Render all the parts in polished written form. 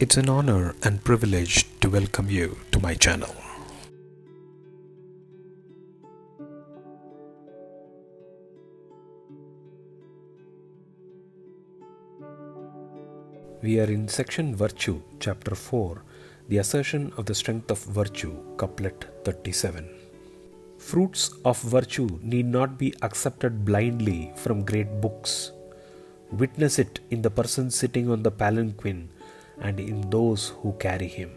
It's an honor and privilege to welcome you to my channel. We are in section Virtue, chapter 4, the assertion of the strength of virtue, couplet 37. Fruits of virtue need not be accepted blindly from great books. Witness it in the person sitting on the palanquin and in those who carry him.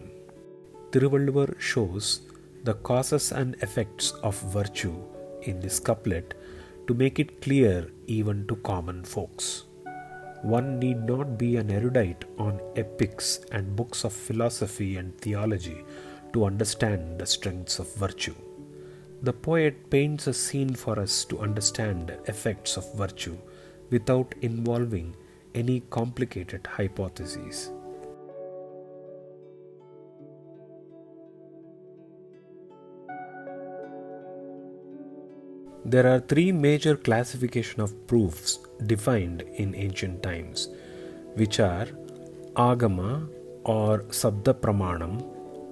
Thiruvalluvar shows the causes and effects of virtue in this couplet to make it clear even to common folks. One need not be an erudite on epics and books of philosophy and theology to understand the strengths of virtue. The poet paints a scene for us to understand the effects of virtue without involving any complicated hypotheses. There are three major classifications of proofs defined in ancient times, which are Agama or Sabda Pramanam,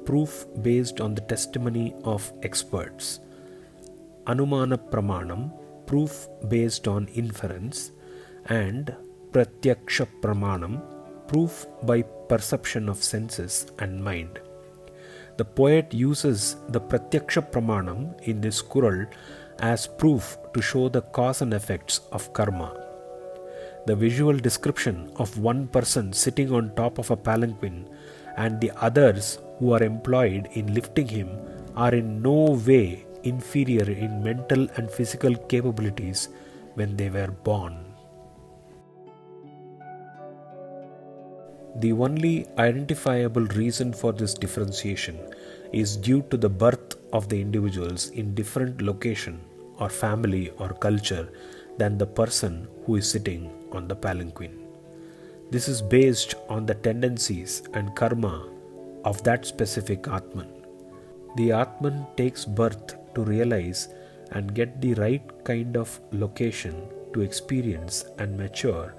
proof based on the testimony of experts; Anumana Pramanam, proof based on inference; and Pratyaksha Pramanam, proof by perception of senses and mind. The poet uses the Pratyaksha Pramanam in this Kural as proof to show the cause and effects of karma. The visual description of one person sitting on top of a palanquin and the others who are employed in lifting him are in no way inferior in mental and physical capabilities when they were born. The only identifiable reason for this differentiation is due to the birth of the individuals in different location or family or culture than the person who is sitting on the palanquin. This is based on the tendencies and karma of that specific Atman. The Atman takes birth to realize and get the right kind of location to experience and mature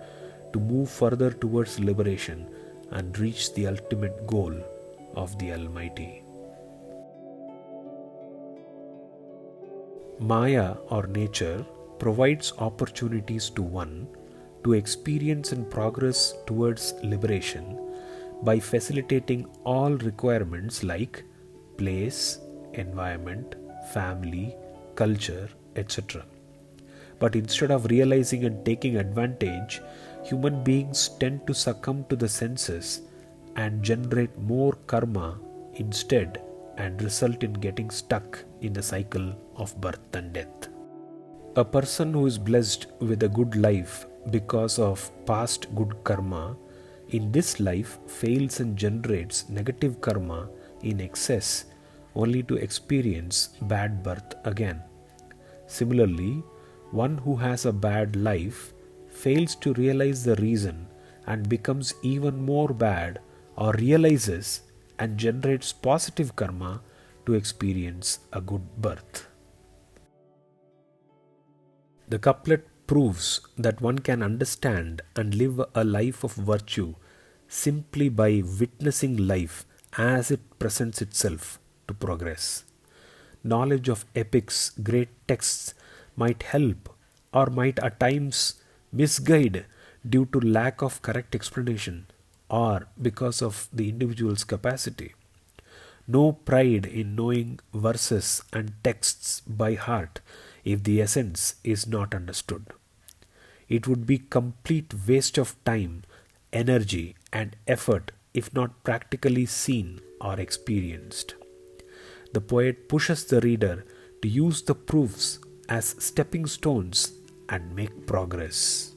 to move further towards liberation and reach the ultimate goal of the Almighty. Maya or nature provides opportunities to one to experience and progress towards liberation by facilitating all requirements like place, environment, family, culture, etc. But instead of realizing and taking advantage, human beings tend to succumb to the senses and generate more karma instead and result in getting stuck in the cycle of birth and death. A person who is blessed with a good life because of past good karma in this life fails and generates negative karma in excess only to experience bad birth again. Similarly, one who has a bad life fails to realize the reason and becomes even more bad, or realizes and generates positive karma to experience a good birth. The couplet proves that one can understand and live a life of virtue simply by witnessing life as it presents itself to progress. Knowledge of epics, great texts, might help or might at times misguide due to lack of correct explanation or because of the individual's capacity. No pride in knowing verses and texts by heart if the essence is not understood. It would be complete waste of time, energy, and effort if not practically seen or experienced. The poet pushes the reader to use the proofs as stepping stones and make progress.